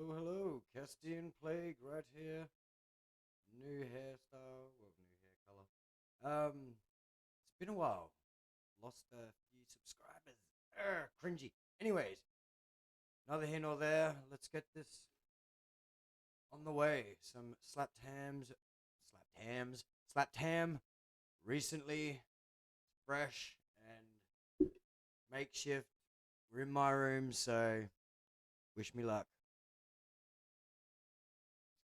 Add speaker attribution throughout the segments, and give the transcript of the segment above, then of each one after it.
Speaker 1: Hello, hello, Castian Plague right here. New hairstyle, well, new hair color. It's been a while. Lost a few subscribers. Cringy. Anyways, neither here nor there. Let's get this on the way. Some slapped ham. Recently, fresh and makeshift. We're in my room, so wish me luck.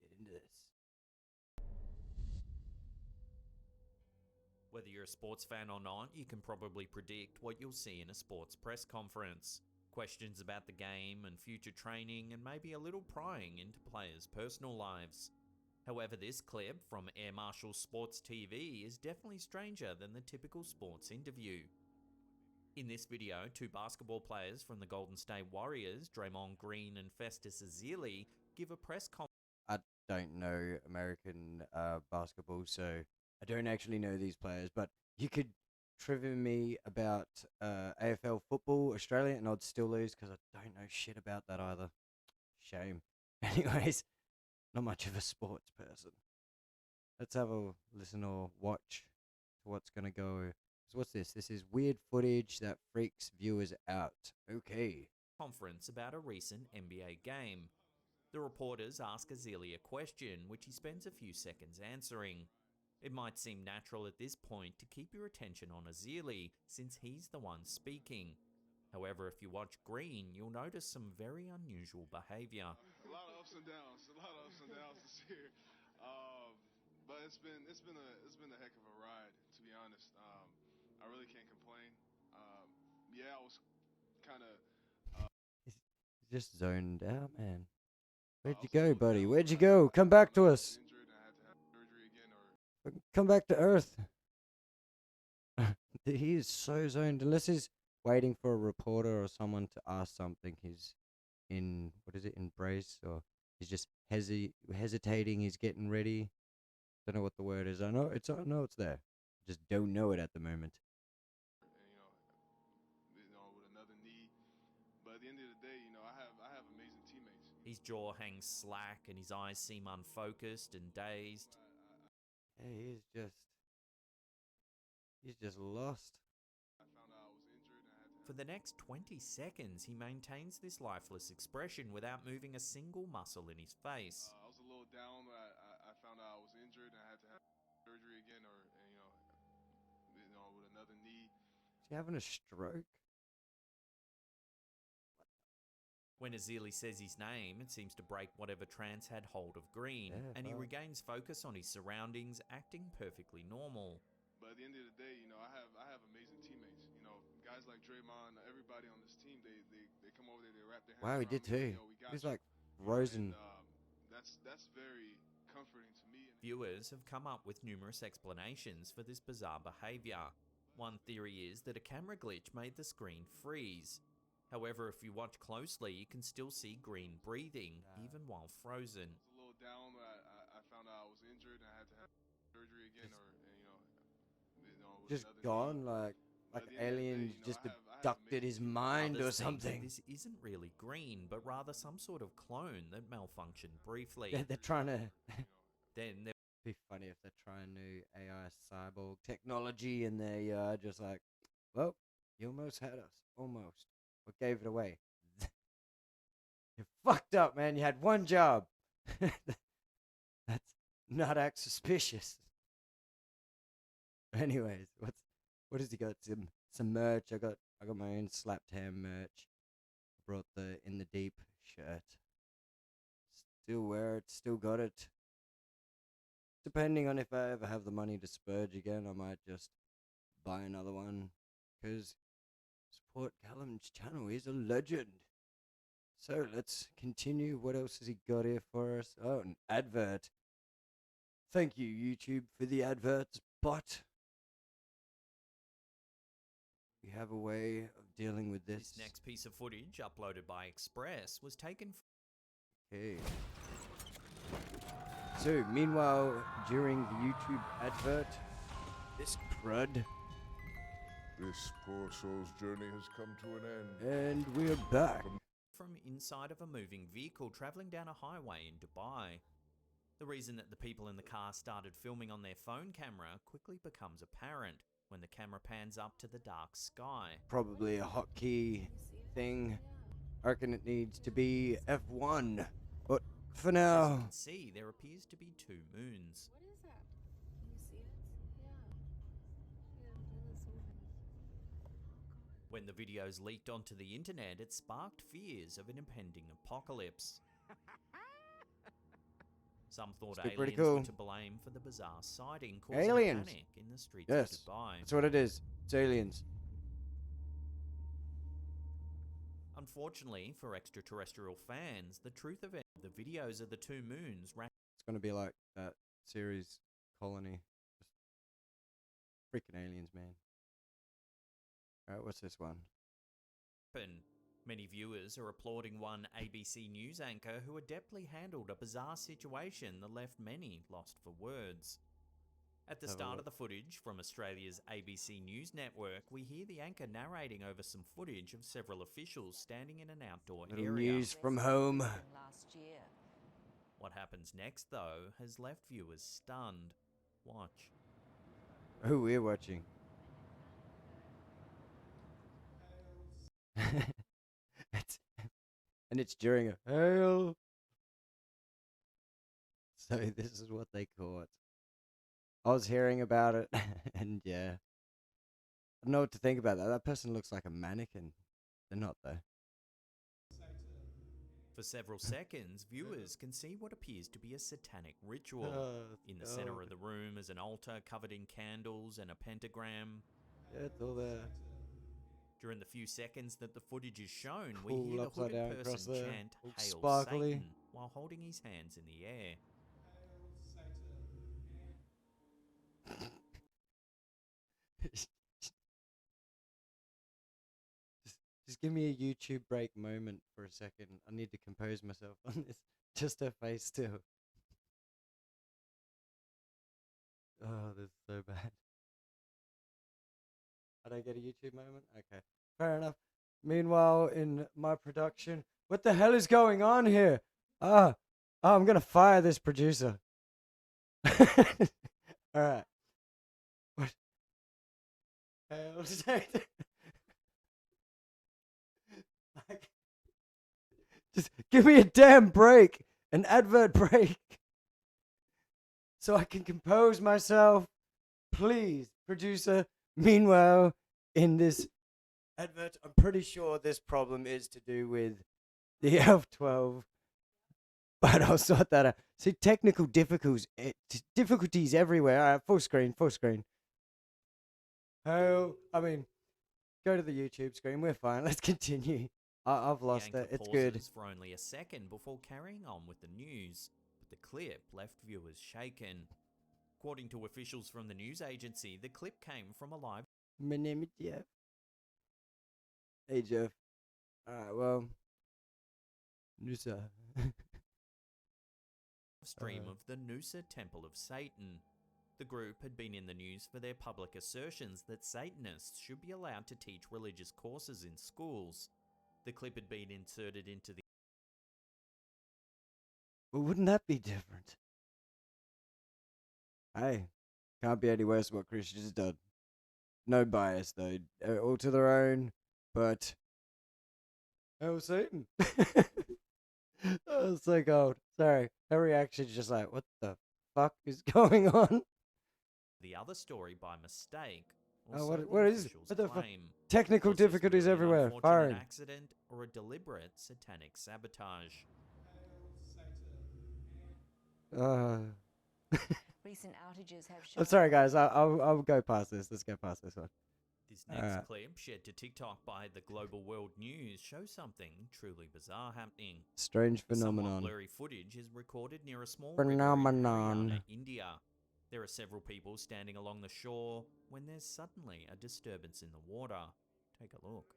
Speaker 1: Get into this.
Speaker 2: Whether you're a sports fan or not, you can probably predict what you'll see in a sports press conference. Questions about the game and future training, and maybe a little prying into players' personal lives. However, this clip from Air Marshal Sports TV is definitely stranger than the typical sports interview. In this video, two basketball players from the Golden State Warriors, Draymond Green and Festus Ezeli, give a press conference.
Speaker 1: I don't know American basketball, so I don't actually know these players, but you could trivia me about AFL football, Australia, and I'd still lose because I don't know shit about that either. Shame. Anyways, not much of a sports person. Let's have a listen or watch to what's going to go. So what's this? This is weird footage that freaks viewers out. Okay.
Speaker 2: Conference about a recent NBA game. The reporters ask Ezeli a question, which he spends a few seconds answering. It might seem natural at this point to keep your attention on Ezeli, since he's the one speaking. However, if you watch Green, you'll notice some very unusual behavior.
Speaker 3: A lot of ups and downs this year. But it's been a heck of a ride, to be honest. I really can't complain. I was kind of
Speaker 1: He's just zoned out, man. Where'd you go, buddy? Where'd you go? Come back to us.
Speaker 3: injured and I had to have surgery again, or
Speaker 1: Come back to Earth. He is so zoned. Unless he's waiting for a reporter or someone to ask something, he's in, what is it, in brace, or he's just hesitating. He's getting ready. Don't know what the word is. I know it's there. Just don't know it at the moment.
Speaker 3: and with another knee. But at the end of the day, I have amazing teammates.
Speaker 2: His jaw hangs slack and his eyes seem unfocused and dazed.
Speaker 1: Hey, he's just lost.
Speaker 3: I found out I was injured and I had to
Speaker 2: For the next 20 seconds, he maintains this lifeless expression without moving a single muscle in his face.
Speaker 3: I was a little down. I found out I was injured and I had to have surgery again, or with another knee.
Speaker 1: Is he having a stroke?
Speaker 2: When Ezeli says his name, it seems to break whatever trance had hold of Green,
Speaker 1: Yeah,
Speaker 2: and he
Speaker 1: fuck.
Speaker 2: regains focus on his surroundings, acting perfectly normal.
Speaker 3: But at the end of the day, I have amazing teammates. Guys like Draymond, everybody on this team, they come over there, they wrap their hands
Speaker 1: Wow, he
Speaker 3: around
Speaker 1: did
Speaker 3: me.
Speaker 1: too.
Speaker 3: We got
Speaker 1: He's
Speaker 3: you.
Speaker 1: like frozen.
Speaker 3: And, that's very comforting to me.
Speaker 2: Viewers have come up with numerous explanations for this bizarre behavior. One theory is that a camera glitch made the screen freeze. However, if you watch closely, you can still see Green breathing, even while frozen.
Speaker 3: I was a little down. I found out I was injured and I had to have surgery again, or with
Speaker 1: Just
Speaker 3: another
Speaker 1: gone,
Speaker 3: knee.
Speaker 1: like
Speaker 3: But at the end of the day,
Speaker 1: aliens just
Speaker 3: I have
Speaker 1: abducted his
Speaker 3: amazing
Speaker 1: mind or
Speaker 2: Others think that
Speaker 1: something.
Speaker 2: this isn't really Green, but rather some sort of clone that malfunctioned briefly.
Speaker 1: They're trying to.
Speaker 2: Then there
Speaker 1: Be funny if they're trying new AI cyborg technology and they are just like, well, you almost had us, almost. What gave it away? You fucked up, man. You had one job. That's not act suspicious. Anyways, what has he got? Some merch. I got my own slapped ham merch. I brought the In the Deep shirt. Still wear it. Still got it. Depending on if I ever have the money to splurge again, I might just buy another one. Because support Callum's channel. He's a legend. So let's continue. What else has he got here for us? Oh, an advert. Thank you, YouTube, for the adverts, but we have a way of dealing with this.
Speaker 2: this next piece of footage, uploaded by Express, was taken
Speaker 1: Okay. So, meanwhile, during the YouTube advert, this crud,
Speaker 4: This poor soul's journey has come to an end.
Speaker 1: and we're back.
Speaker 2: from inside of a moving vehicle travelling down a highway in Dubai. The reason that the people in the car started filming on their phone camera quickly becomes apparent when the camera pans up to the dark sky.
Speaker 1: Probably a hotkey thing. I reckon it needs to be F1. But for
Speaker 2: As you
Speaker 1: now,
Speaker 2: can see, there appears to be two moons.
Speaker 4: What is that? Can you see it? Yeah. Yeah, it is moving.
Speaker 2: When the videos leaked onto the internet, it sparked fears of an impending apocalypse. Some thought
Speaker 1: Must be pretty
Speaker 2: aliens were
Speaker 1: cool.
Speaker 2: to blame for the bizarre sighting, causing
Speaker 1: Aliens.
Speaker 2: panic in the streets
Speaker 1: Yes,
Speaker 2: of Dubai.
Speaker 1: that's what it is. It's aliens.
Speaker 2: Unfortunately for extraterrestrial fans, the truth of the videos of the two moons
Speaker 1: It's gonna be like that series Colony. Just freaking aliens, man. Alright, what's this one?
Speaker 2: happen. Many viewers are applauding one ABC News anchor who adeptly handled a bizarre situation that left many lost for words. At the
Speaker 1: Have a
Speaker 2: start
Speaker 1: look.
Speaker 2: of the footage from Australia's ABC News network, we hear the anchor narrating over some footage of several officials standing in an outdoor
Speaker 1: Little
Speaker 2: area.
Speaker 1: news from home.
Speaker 4: Last year.
Speaker 2: What happens next, though, has left viewers stunned. Watch.
Speaker 1: Who we're watching. it's during a hail. So this is what they caught. I was hearing about it, and yeah, I don't know what to think about that. That person looks like a mannequin. They're not though.
Speaker 2: For several seconds, viewers can see what appears to be a satanic ritual. In the center of the room is an altar covered in candles and a pentagram.
Speaker 1: Yeah, it's all there.
Speaker 2: During the few seconds that the footage is shown,
Speaker 1: Cool,
Speaker 2: we hear the
Speaker 1: upside
Speaker 2: hooded
Speaker 1: down across
Speaker 2: person
Speaker 1: there.
Speaker 2: chant,
Speaker 1: All
Speaker 2: "Hail
Speaker 1: sparkly.
Speaker 2: Satan," while holding his hands in the air.
Speaker 1: Just give me a YouTube break moment for a second. I need to compose myself on this. Just her face still. Oh, this is so bad. I don't get a YouTube moment? Okay. Fair enough. Meanwhile, in my production, what the hell is going on here? I'm gonna fire this producer. Alright. What? Hail Satan. Like, just give me a damn break, an advert break, so I can compose myself. Please, producer. Meanwhile, in this advert, I'm pretty sure this problem is to do with the F12, but I'll sort that out. See, technical difficulties everywhere. All right, full screen, full screen. Go to the YouTube screen. We're fine. Let's continue. I've lost
Speaker 2: The
Speaker 1: it.
Speaker 2: anchor
Speaker 1: It's good.
Speaker 2: pauses for only a second before carrying on with the news, but the clip left viewers shaken. According to officials from the news agency, the clip came from a live
Speaker 1: My name is Jeff. Hey, Jeff. Alright, well. Nusa.
Speaker 2: stream of the Noosa Temple of Satan. The group had been in the news for their public assertions that Satanists should be allowed to teach religious courses in schools. The clip had been inserted into the
Speaker 1: Well, wouldn't that be different? Hey, can't be any worse than what Christians done. No bias, though. All to their own, but. Oh, Satan. Oh, so cold. Sorry. Her reaction's just like, what the fuck is going on?
Speaker 2: the other story by mistake.
Speaker 1: Oh,
Speaker 2: or
Speaker 1: what-
Speaker 2: so the
Speaker 1: what is-
Speaker 2: officials
Speaker 1: what the fu-
Speaker 2: claim.
Speaker 1: Technical
Speaker 2: Was this
Speaker 1: difficulties
Speaker 2: really an
Speaker 1: everywhere.
Speaker 2: unfortunate
Speaker 1: Firing.
Speaker 2: accident or a deliberate satanic sabotage?
Speaker 4: Recent outages have shown.
Speaker 1: I'm sorry, guys. I'll go past this. Let's go past this one.
Speaker 2: This next
Speaker 1: Alright.
Speaker 2: clip, shared to TikTok by the Global World News, shows something truly bizarre happening.
Speaker 1: Strange
Speaker 2: The somewhat
Speaker 1: phenomenon.
Speaker 2: blurry footage is recorded near a small river in
Speaker 1: Phenomenon.
Speaker 2: Haryana, India. There are several people standing along the shore when there's suddenly a disturbance in the water. Take a look.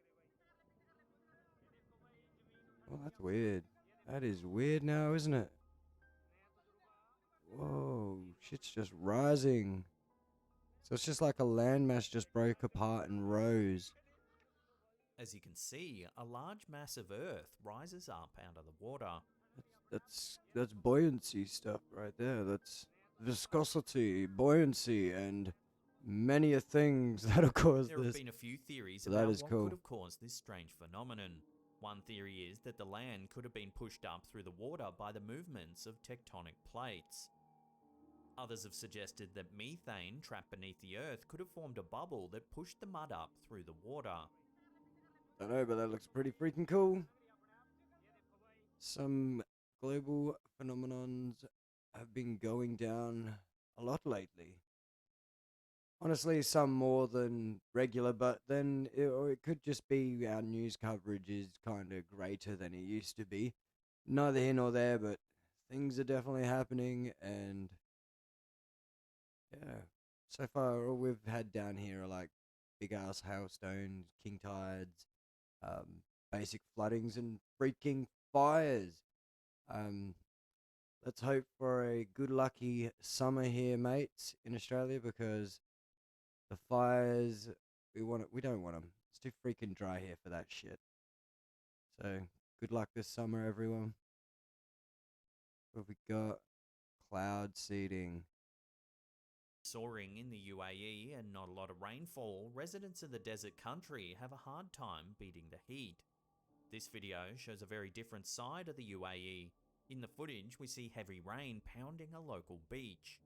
Speaker 1: Oh, that's weird. That is weird now, isn't it? Whoa, shit's just rising. So it's just like a landmass just broke apart and rose.
Speaker 2: As you can see, a large mass of earth rises up out of the water.
Speaker 1: That's buoyancy stuff right there. That's viscosity, buoyancy, and many a things that'll cause
Speaker 2: There have
Speaker 1: this.
Speaker 2: been a few theories
Speaker 1: So that
Speaker 2: about
Speaker 1: is
Speaker 2: what
Speaker 1: cool.
Speaker 2: could have caused this strange phenomenon. One theory is that the land could have been pushed up through the water by the movements of tectonic plates. Others have suggested that methane trapped beneath the earth could have formed a bubble that pushed the mud up through the water.
Speaker 1: I know, but that looks pretty freaking cool. Some global phenomenons have been going down a lot lately. Honestly, some more than regular, but then or it could just be our news coverage is kind of greater than it used to be. Neither here nor there, but things are definitely happening, and yeah, so far all we've had down here are like big ass hailstones, king tides, basic floodings, and freaking fires. Um, let's hope for a good lucky summer here, mates, in Australia, because the fires we don't want them. It's too freaking dry here for that shit. So good luck this summer, everyone. What have we got? Cloud seeding.
Speaker 2: Soaring in the UAE and not a lot of rainfall, residents of the desert country have a hard time beating the heat. This video shows a very different side of the UAE. In the footage, we see heavy rain pounding a local beach.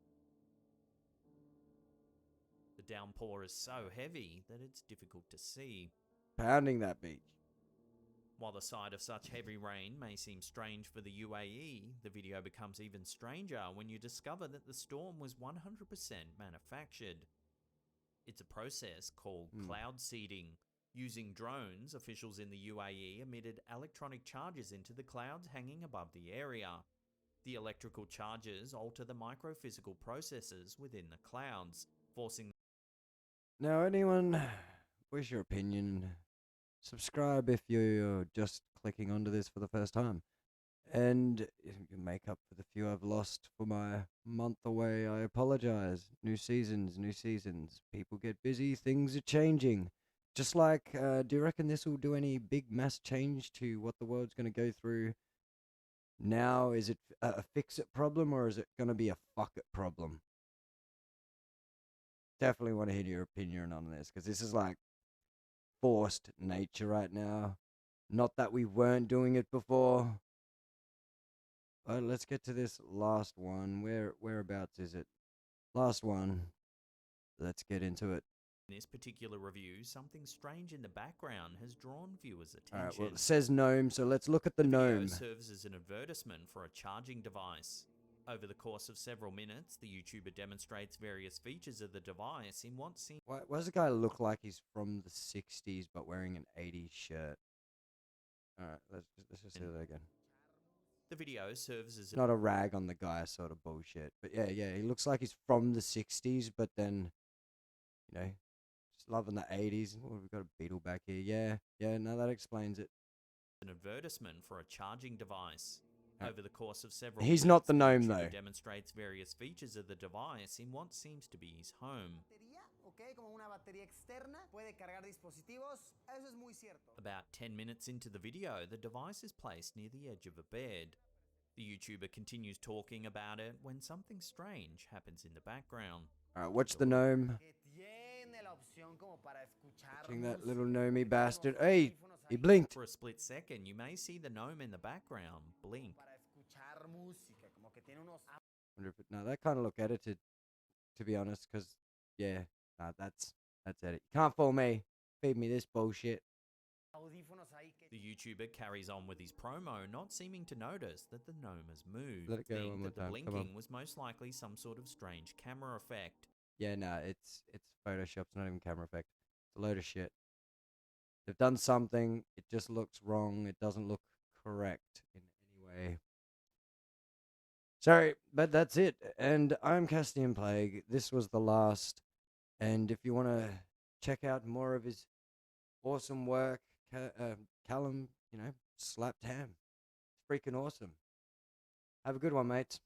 Speaker 2: The downpour is so heavy that it's difficult to see.
Speaker 1: Pounding that beach.
Speaker 2: While the sight of such heavy rain may seem strange for the UAE, the video becomes even stranger when you discover that the storm was 100% manufactured. It's a process called cloud seeding. Using drones, officials in the UAE emitted electronic charges into the clouds hanging above the area. The electrical charges alter the microphysical processes within the clouds, forcing.
Speaker 1: Now, anyone, what's your opinion? Subscribe if you're just clicking onto this for the first time. And if you can make up for the few I've lost for my month away, I apologize. New seasons, new seasons. People get busy, things are changing. Just like, do you reckon this will do any big mass change to what the world's going to go through now? Is it a fix-it problem, or is it going to be a fuck-it problem? Definitely want to hear your opinion on this, because this is like forced nature right now. Not that we weren't doing it before. But let's get to this last one. Whereabouts is it? Last one. Let's get into it.
Speaker 2: In this particular review, something strange in the background has drawn viewers' attention.
Speaker 1: Alright, well, it says gnome, so let's look at the gnome.
Speaker 2: Video serves as an advertisement for a charging device. Over the course of several minutes, the YouTuber demonstrates various features of the device in what seems.
Speaker 1: Why does the guy look like he's from the 60s but wearing an 80s shirt? Alright, let's just do that again.
Speaker 2: The video serves as
Speaker 1: Not a rag on the guy sort of bullshit. But yeah, he looks like he's from the 60s, but then, you know, just loving the 80s. Oh, we've got a beetle back here. Yeah, no, that explains it.
Speaker 2: An advertisement for a charging device.
Speaker 1: Oh.
Speaker 2: Over the course of several
Speaker 1: He's
Speaker 2: minutes,
Speaker 1: not the gnome,
Speaker 2: YouTuber
Speaker 1: though.
Speaker 2: Demonstrates various features of the device in what seems to be his home. About 10 minutes into the video, the device is placed near the edge of a bed. The YouTuber continues talking about it when something strange happens in the background.
Speaker 1: Alright, watch the gnome. Watching that little gnomey bastard. Hey, he blinked.
Speaker 2: For a split second, you may see the gnome in the background blink.
Speaker 1: No, that kind of looked edited, to be honest, because, yeah, nah, that's edit. You can't fool me. Feed me this bullshit.
Speaker 2: The YouTuber carries on with his promo, not seeming to notice that the gnome has moved.
Speaker 1: Let it go
Speaker 2: Think
Speaker 1: one more
Speaker 2: that the
Speaker 1: time. Come on.
Speaker 2: blinking was most likely some sort of strange camera effect.
Speaker 1: Yeah, nah, it's Photoshop. It's not even camera effect. It's a load of shit. They've done something. It just looks wrong. It doesn't look correct in any way. Sorry, but that's it. And I'm Castian Plague. This was the last. And if you want to check out more of his awesome work, Callum, slapped ham. It's freaking awesome. Have a good one, mates.